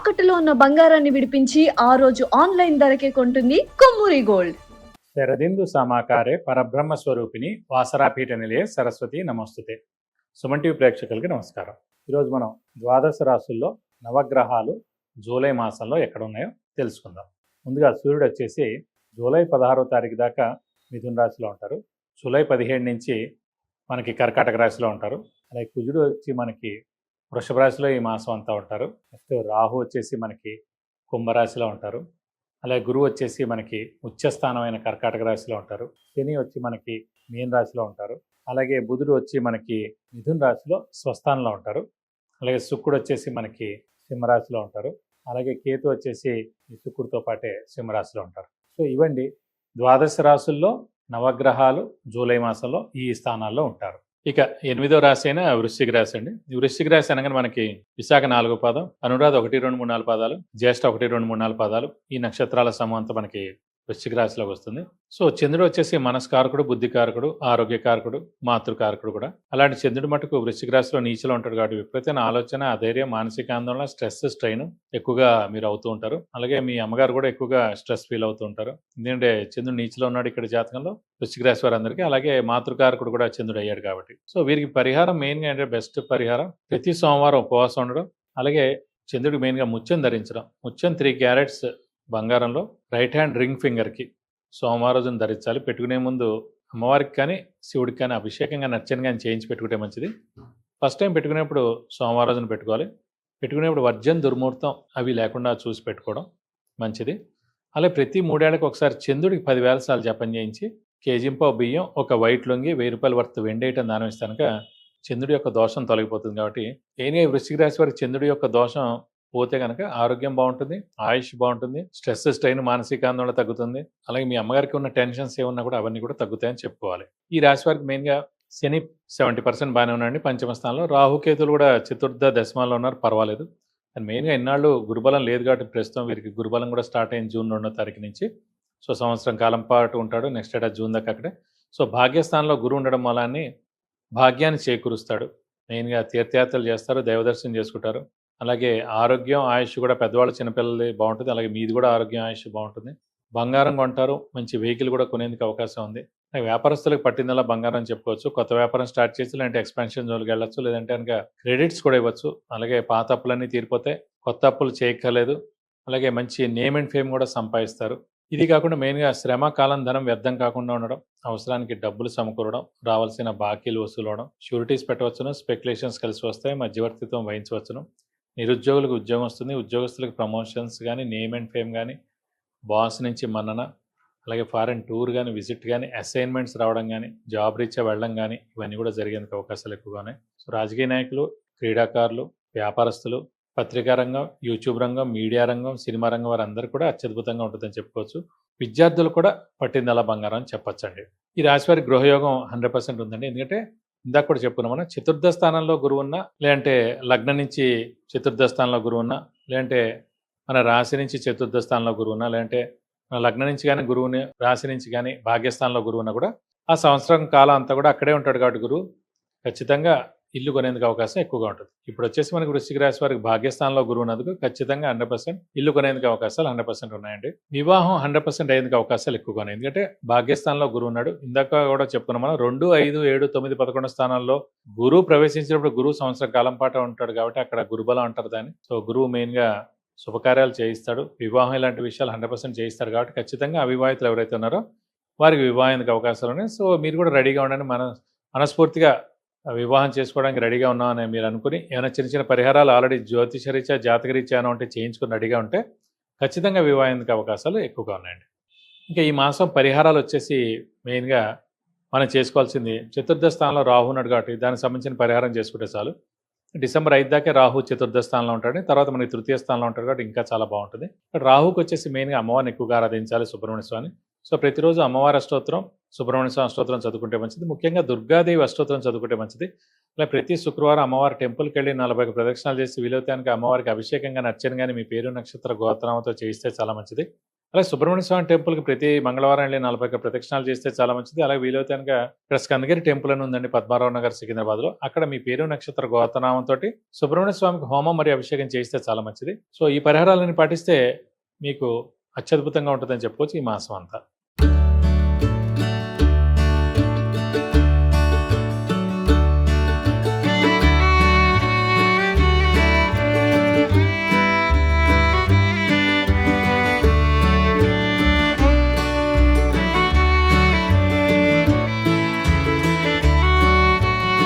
తాకట్టులో ఉన్న బంగారాన్ని విడిపించి ఆ రోజు ఆన్లైన్ ధరకే కొంటుంది కొమ్మూరి గోల్డ్. శరదిందు సమాకారే పరబ్రహ్మ స్వరూపిణి వాసరాపీఠ నిలయ సరస్వతి నమస్తుతే. సుమన్ టీవీ ప్రేక్షకులకి నమస్కారం. ఈరోజు మనం ద్వాదశ రాశుల్లో నవగ్రహాలు జూలై మాసంలో ఎక్కడ ఉన్నాయో తెలుసుకుందాం. ముందుగా సూర్యుడు వచ్చేసి జూలై 16వ తారీఖు దాకా మిథున రాశిలో ఉంటారు. జూలై 17 నుంచి మనకి కర్కాటక రాశిలో ఉంటారు. అలాగే కుజుడు వచ్చి మనకి వృషభ రాశిలో ఈ మాసం అంతా ఉంటారు. నెక్స్ట్ రాహు వచ్చేసి మనకి కుంభరాశిలో ఉంటారు. అలాగే గురువు వచ్చేసి మనకి ఉచ్చస్థానమైన కర్కాటక రాశిలో ఉంటారు. శని వచ్చి మనకి మీన రాశిలో ఉంటారు. అలాగే బుధుడు వచ్చి మనకి మిథున రాశిలో స్వస్థానంలో ఉంటారు. అలాగే శుక్రుడు వచ్చేసి మనకి సింహరాశిలో ఉంటారు. అలాగే కేతు వచ్చేసి ఈ శుక్రుడితో పాటే సింహరాశిలో ఉంటారు. సో ఇవండి ద్వాదశ రాశుల్లో నవగ్రహాలు జూలై మాసంలో ఈ స్థానాల్లో ఉంటారు. ఇక 8వ రాశి అయిన వృశ్చిక రాశి అండి. ఈ వృశ్చిక రాశి అనగానే మనకి విశాఖ 4వ పాదం, అనురాధ 1, 2, 3, 4 పాదాలు, జ్యేష్ఠ 1, 2, 3, 4 పాదాలు, ఈ నక్షత్రాల సమూహంతో మనకి వృశ్చిక రాశిలోకి వస్తుంది. సో చంద్రుడు వచ్చేసి మనస్కారకుడు, బుద్ధికారకుడు, ఆరోగ్యకారకుడు, మాతృకారకుడు కూడా. అలాంటి చంద్రుడు మటుకు వృశ్చిక రాశిలో నీచలో ఉంటాడు కాబట్టి విపరీతమైన ఆలోచన, అధైర్యం, మానసిక ఆందోళన, స్ట్రెస్, స్ట్రెయిన్ ఎక్కువగా మీరు అవుతూ ఉంటారు. అలాగే మీ అమ్మగారు కూడా ఎక్కువగా స్ట్రెస్ ఫీల్ అవుతూ ఉంటారు. ఎందుకంటే చంద్రుడు నీచలో ఉన్నాడు ఇక్కడ జాతకంలో వృశ్చిక రాశి వారందరికీ. అలాగే మాతృకారకుడు కూడా చంద్రుడు అయ్యాడు కాబట్టి సో వీరికి పరిహారం మెయిన్గా అంటే బెస్ట్ పరిహారం ప్రతి సోమవారం ఉపవాసం ఉండడం. అలాగే చంద్రుడికి మెయిన్గా ముత్యం ధరించడం. ముత్యం 3 క్యారెట్స్ బంగారంలో రైట్ హ్యాండ్ రింగ్ ఫింగర్కి సోమవారం రోజున ధరించాలి. పెట్టుకునే ముందు అమ్మవారికి కానీ శివుడికి కానీ అభిషేకం కానీ అర్చన కానీ చేయించి పెట్టుకుంటే మంచిది. ఫస్ట్ టైం పెట్టుకునేప్పుడు సోమవారం రోజున పెట్టుకోవాలి. పెట్టుకునేప్పుడు వర్జన్ దుర్ముహూర్తం అవి లేకుండా చూసి పెట్టుకోవడం మంచిది. అలాగే ప్రతి 3 ఏళ్లకు ఒకసారి చంద్రుడికి 10,000 సార్లు జపం చేయించి కేజింపావు బియ్యం, ఒక వైట్ లొంగి, 1000 రూపాయల వర్త్ వెండేయటం దానం ఇస్తే కనుక చంద్రుడి యొక్క దోషం తొలగిపోతుంది. కాబట్టి ఏనే వృశ్చిక రాశి వారికి చంద్రుడి యొక్క దోషం పోతే కనుక ఆరోగ్యం బాగుంటుంది, ఆయుష్ బాగుంటుంది, స్ట్రెస్, స్ట్రెయిన్, మానసిక ఆందోళన తగ్గుతుంది. అలాగే మీ అమ్మగారికి ఉన్న టెన్షన్స్ ఏమన్నా కూడా అవన్నీ కూడా తగ్గుతాయని చెప్పుకోవాలి. ఈ రాశి వారికి మెయిన్గా శని 70% బాగానే ఉన్నాయండి పంచమ స్థానంలో. రాహుకేతులు కూడా చతుర్థ దశమాల్లో ఉన్నారు, పర్వాలేదు. అండ్ మెయిన్గా ఇన్నాళ్ళు గురుబలం లేదు కాబట్టి ప్రస్తుతం వీరికి గురుబలం కూడా స్టార్ట్ అయింది జూన్ 2వ తారీఖు నుంచి. సో సంవత్సరం కాలం పాటు ఉంటాడు. నెక్స్ట్ ఏటా జూన్ దాకా అక్కడే. సో భాగ్యస్థానంలో గురువు ఉండడం వల్ల భాగ్యాన్ని చేకూరుస్తాడు. మెయిన్గా తీర్థయాత్రలు చేస్తారు, దైవదర్శనం చేసుకుంటారు. అలాగే ఆరోగ్యం, ఆయుష్ కూడా పెద్దవాళ్ళు చిన్నపిల్లలది బాగుంటుంది. అలాగే మీది కూడా ఆరోగ్యం, ఆయుష్ బాగుంటుంది. బంగారం కొంటారు, మంచి వెహికల్ కూడా కొనేందుకు అవకాశం ఉంది. వ్యాపారస్తులకు పట్టిందల్లా బంగారం అని చెప్పుకోవచ్చు. కొత్త వ్యాపారం స్టార్ట్ చేసి లేదంటే ఎక్స్పాన్షన్ జోలికి వెళ్ళచ్చు, లేదంటే కనుక క్రెడిట్స్ కూడా ఇవ్వచ్చు. అలాగే పాత అప్పులన్నీ తీరిపోతాయి, కొత్త అప్పులు చేయక్కర్లేదు. అలాగే మంచి నేమ్ అండ్ ఫేమ్ కూడా సంపాదిస్తారు. ఇది కాకుండా మెయిన్గా శ్రమ, కాలం, ధనం వ్యర్థం కాకుండా ఉండడం, అవసరానికి డబ్బులు సమకూరడం, రావాల్సిన బాకీలు వసూలవడం, షూరిటీస్ పెట్టవచ్చును, స్పెక్యులేషన్స్ కలిసి వస్తాయి, మధ్యవర్తిత్వం వహించవచ్చును. నిరుద్యోగులకు ఉద్యోగం వస్తుంది, ఉద్యోగస్తులకు ప్రమోషన్స్ కానీ, నేమ్ అండ్ ఫేమ్ కానీ, బాస్ నుంచి మన్నన, అలాగే ఫారెన్ టూర్ కానీ, విజిట్ కానీ, అసైన్మెంట్స్ రావడం కానీ, జాబ్ రీత్యా వెళ్ళడం కానీ ఇవన్నీ కూడా జరిగేందుకు అవకాశాలు ఎక్కువగా ఉన్నాయి. సో రాజకీయ నాయకులు, క్రీడాకారులు, వ్యాపారస్తులు, పత్రికా రంగం, యూట్యూబ్ రంగం, మీడియా రంగం, సినిమా రంగం వారందరూ కూడా అత్యద్భుతంగా ఉంటుందని చెప్పుకోవచ్చు. విద్యార్థులు కూడా పట్టిందలా బంగారం అని చెప్పొచ్చండి. ఈ రాశి వారి గృహయోగం 100% ఉందండి. ఎందుకంటే ఇందాక కూడా చెప్పుకున్నాం మనం, చతుర్థ స్థానంలో గురువు ఉన్నా, లేదంటే లగ్నం నుంచి చతుర్థ స్థానంలో గురువు ఉన్నా, లేదంటే మన రాశి నుంచి చతుర్థ స్థానంలో గురువు ఉన్నా, లేదంటే మన లగ్నం నుంచి కానీ గురువుని, రాశి నుంచి కానీ భాగ్యస్థానంలో గురువు ఉన్నా కూడా ఆ సంవత్సరం కాలం అంతా కూడా అక్కడే ఉంటాడు కాబట్టి గురువు ఖచ్చితంగా ఇల్లు కొనేందుకు అవకాశం ఎక్కువగా ఉంటుంది. ఇప్పుడు వచ్చేసి మనకి వృశ్చిక రాశి వారికి భాగ్యస్థానంలో గురువు ఉన్నందుకు ఖచ్చితంగా 100% ఇల్లు కొనేందుకు అవకాశాలు 100% ఉన్నాయండి. వివాహం 100% అయ్యేందుకు అవకాశాలు ఎక్కువగా ఉన్నాయి. ఎందుకంటే భాగ్యస్థానంలో గురువు ఉన్నాడు. ఇందాక కూడా చెప్పుకున్నాం మనం, 2, 5, 7, 9, 11 స్థానాల్లో గురువు ప్రవేశించినప్పుడు గురువు సంవత్సరం కాలం పాటు ఉంటాడు కాబట్టి అక్కడ గురుబలం అంటారు దాన్ని. సో గురువు మెయిన్గా శుభకార్యాలు చేయిస్తాడు, వివాహం ఇలాంటి విషయాలు 100% చేయిస్తాడు కాబట్టి ఖచ్చితంగా అవివాహితులు ఎవరైతే ఉన్నారో వారికి వివాహానికి అవకాశాలు ఉన్నాయి. సో మీరు కూడా రెడీగా ఉండండి. మనస్ఫూర్తిగా వివాహం చేసుకోవడానికి రెడీగా ఉన్నామని మీరు అనుకుని ఏమైనా చిన్న చిన్న పరిహారాలు ఆల్రెడీ జ్యోతిషరీత్యా, జాతకరీత్యా ఉంటే చేయించుకుని రెడీగా ఉంటే ఖచ్చితంగా వివాహానికి అవకాశాలు ఎక్కువగా ఉన్నాయండి. ఇంకా ఈ మాసం పరిహారాలు వచ్చేసి మెయిన్గా మనం చేసుకోవాల్సింది, చతుర్థ స్థానంలో రాహు ఉన్నాడు కాబట్టి దానికి సంబంధించిన పరిహారం చేసుకుంటే చాలు. డిసెంబర్ 5 దాకే రాహు చతుర్థ స్థానంలో ఉంటాడు. తర్వాత మనకి తృతీయ స్థానంలో ఉంటాడు కాబట్టి ఇంకా చాలా బాగుంటుంది. రాహుకి వచ్చేసి మెయిన్గా అమ్మవారిని ఎక్కువగా ఆరాధించాలి, సుబ్రహ్మణ్య స్వామి. సో ప్రతిరోజు అమ్మవారి అష్టోత్తరం, సుబ్రహ్మణ్య స్వామి అష్టోత్తరం చదువుకుంటే మంచిది. ముఖ్యంగా దుర్గాదేవి అష్టోత్తరం చదువుకుంటే మంచిది. ఇలా ప్రతి శుక్రవారం అమ్మవారి టెంపుల్కి వెళ్ళి 40 ప్రదక్షిణాలు చేసి వీలవుతానికి అమ్మవారికి అభిషేకం కానీ, అర్చన కానీ మీ పేరు, నక్షత్ర, గోత్రనామంతో చేయిస్తే చాలా మంచిది. అలాగే సుబ్రహ్మణ్య స్వామి టెంపుల్కి ప్రతి మంగళవారం వెళ్ళి 40 ప్రదక్షిణాలు చేస్తే చాలా మంచిది. అలాగే వీలైతే కనుక ఇక్కడ స్కందగిరి టెంపుల్ అని ఉందండి పద్మారావు నగర్ సికింద్రాబాద్లో. అక్కడ మీ పేరు నక్షత్ర గోత్రనామంతో సుబ్రహ్మణ్య స్వామికి హోమం మరియు అభిషేకం చేస్తే చాలా మంచిది. సో ఈ పరిహారాలను పాటిస్తే మీకు అత్యద్భుతంగా ఉంటుందని చెప్పుకోవచ్చు ఈ మాసం అంతా.